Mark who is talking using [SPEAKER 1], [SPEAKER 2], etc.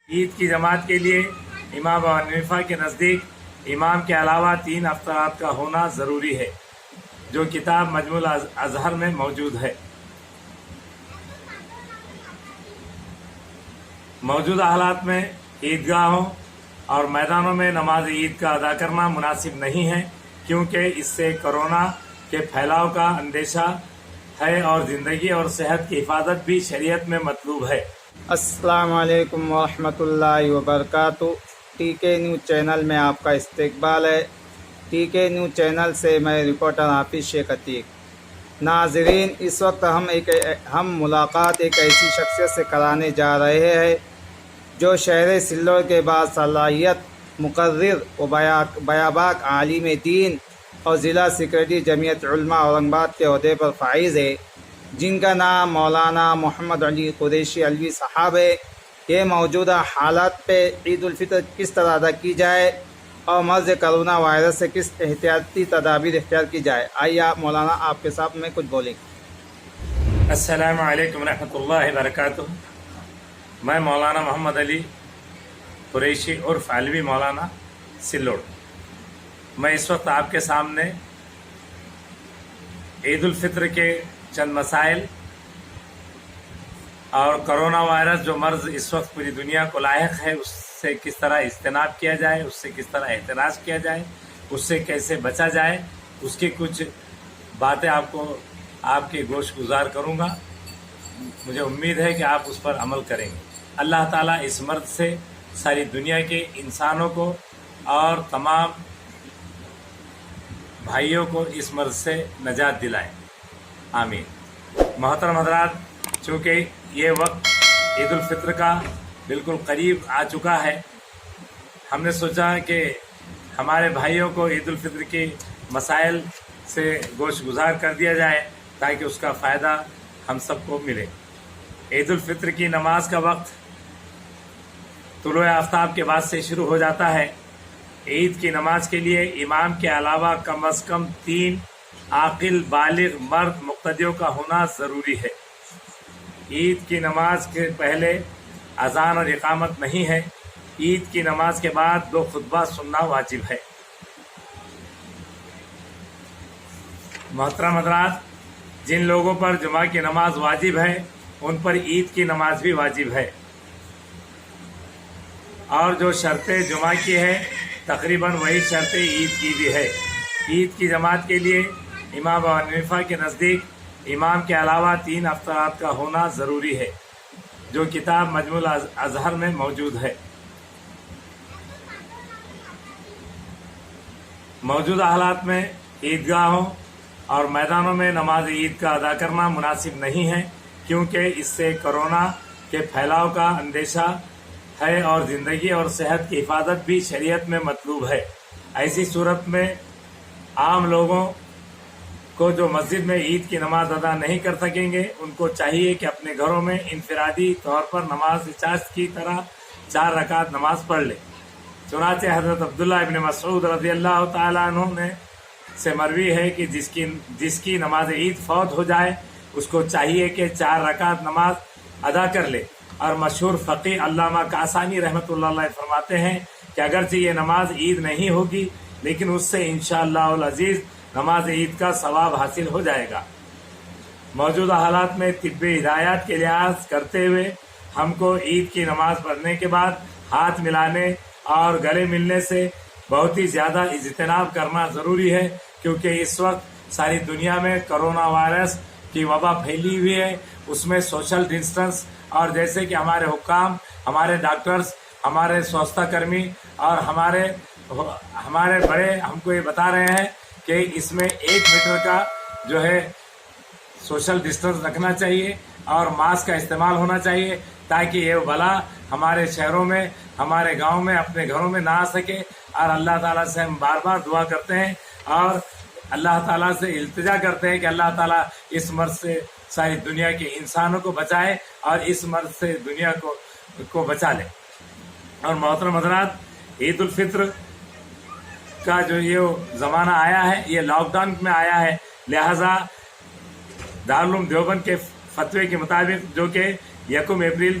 [SPEAKER 1] عید کی جماعت کے لیے امام ابو حنیفہ کے نزدیک امام کے علاوہ 3 افطارات کا ہونا ضروری ہے، جو کتاب مجموع الازہر میں موجود ہے۔ موجودہ حالات میں عیدگاہوں اور میدانوں میں نماز عید کا ادا کرنا مناسب نہیں ہے، کیونکہ اس سے کرونا کے پھیلاؤ کا اندیشہ ہے اور زندگی اور صحت کی حفاظت بھی شریعت میں مطلوب ہے۔
[SPEAKER 2] السلام علیکم ورحمۃ اللہ وبرکاتہ۔ ٹی کے نیوز چینل میں آپ کا استقبال ہے۔ ٹی کے نیوز چینل سے میں رپورٹر حافظ شیخ عتیق۔ ناظرین، اس وقت ہم ملاقات ایک ایسی شخصیت سے کرانے جا رہے ہیں جو شہر سلور کے بعد صلاحیت مقرر و بیاباک عالم دین اور ضلع سیکرٹری جمعیت علماء اورنگ آباد کے عہدے پر فائز ہے، جن کا نام مولانا محمد علی قریشی علوی صاحب ہے۔ یہ موجودہ حالات پہ عید الفطر کس طرح ادا کی جائے اور مرض کرونا وائرس سے کس احتیاطی تدابیر اختیار کی جائے، آئیے مولانا آپ کے ساتھ میں کچھ بولیں۔
[SPEAKER 1] السلام علیکم ورحمۃ اللہ وبرکاتہ۔ میں مولانا محمد علی قریشی عرف علوی مولانا سلوڑ، میں اس وقت آپ کے سامنے عید الفطر کے چند مسائل اور کرونا وائرس جو مرض اس وقت پوری دنیا کو لاحق ہے، اس سے کس طرح اجتناب کیا جائے، اس سے کس طرح احتراز کیا جائے، اس سے کیسے بچا جائے، اس کی کچھ باتیں آپ کے گوش گزار کروں گا۔ مجھے امید ہے کہ آپ اس پر عمل کریں گے۔ اللہ تعالیٰ اس مرض سے ساری دنیا کے انسانوں کو اور تمام بھائیوں کو اس مرض سے نجات دلائیں، آمین۔ محترم حضرات، چونکہ یہ وقت عید الفطر کا بالکل قریب آ چکا ہے، ہم نے سوچا کہ ہمارے بھائیوں کو عید الفطر کے مسائل سے گوش گزار کر دیا جائے تاکہ اس کا فائدہ ہم سب کو ملے۔ عید الفطر کی نماز کا وقت طلوع آفتاب کے بعد سے شروع ہو جاتا ہے۔ عید کی نماز کے لیے امام کے علاوہ کم از کم 3 عاقل بالغ مرد مقتدیوں کا ہونا ضروری ہے۔ عید کی نماز کے پہلے اذان اور اقامت نہیں ہے۔ عید کی نماز کے بعد 2 خطبہ سننا واجب ہے۔ محترم حضرات، جن لوگوں پر جمعہ کی نماز واجب ہے ان پر عید کی نماز بھی واجب ہے، اور جو شرطیں جمعہ کی ہے تقریباً وہی شرطیں عید کی بھی ہے۔ عید کی جماعت کے لیے امام ابو حنیفہ کے نزدیک امام کے علاوہ 3 افطارات کا ہونا ضروری ہے، جو کتاب مجموع الازہر میں موجود ہے۔ موجودہ حالات میں عیدگاہوں اور میدانوں میں نماز عید کا ادا کرنا مناسب نہیں ہے، کیونکہ اس سے کرونا کے پھیلاؤ کا اندیشہ ہے اور زندگی اور صحت کی حفاظت بھی شریعت میں مطلوب ہے۔ ایسی صورت میں عام لوگوں کو جو مسجد میں عید کی نماز ادا نہیں کر سکیں گے، ان کو چاہیے کہ اپنے گھروں میں انفرادی طور پر نماز اجازت کی طرح 4 رکعت نماز پڑھ لیں۔ چنانچہ حضرت عبداللہ ابن مسعود رضی اللہ تعالیٰ عنہ سے مروی ہے کہ جس کی نماز عید فوت ہو جائے اس کو چاہیے کہ 4 رکعت نماز ادا کر لے۔ اور مشہور فقیہ علامہ کاسانی رحمۃ اللہ علیہ فرماتے ہیں کہ اگرچہ یہ نماز عید نہیں ہوگی، لیکن اس سے انشاءاللہ العزیز نماز عید کا ثواب حاصل ہو جائے گا۔ موجودہ حالات میں طبی ہدایات کے لحاظ کرتے ہوئے ہم کو عید کی نماز پڑھنے کے بعد ہاتھ ملانے اور گلے ملنے سے بہت ہی زیادہ اجتناب کرنا ضروری ہے، کیونکہ اس وقت ساری دنیا میں کرونا وائرس کی وبا پھیلی ہوئی ہے۔ اس میں سوشل ڈسٹنس، اور جیسے کہ ہمارے حکام، ہمارے ڈاکٹرز، ہمارے سوچھتا کرمی اور ہمارے بڑے ہم کو یہ بتا رہے ہیں کہ اس میں 1 میٹر کا جو ہے سوشل ڈسٹنس رکھنا چاہیے اور ماسک کا استعمال ہونا چاہیے، تاکہ یہ بلا ہمارے شہروں میں، ہمارے گاؤں میں، اپنے گھروں میں نہ آ سکے۔ اور اللہ تعالیٰ سے ہم بار بار دعا کرتے ہیں اور اللہ تعالیٰ سے التجا کرتے ہیں کہ اللہ تعالیٰ اس مرض سے ساری دنیا کے انسانوں کو بچائے اور اس مرض سے دنیا کو بچا لے۔ اور محترم حضرات، عید الفطر کا جو یہ زمانہ آیا ہے یہ لاک ڈاؤن میں آیا ہے، لہذا دارالعلوم دیوبند کے فتوے کے مطابق جو کہ 1 اپریل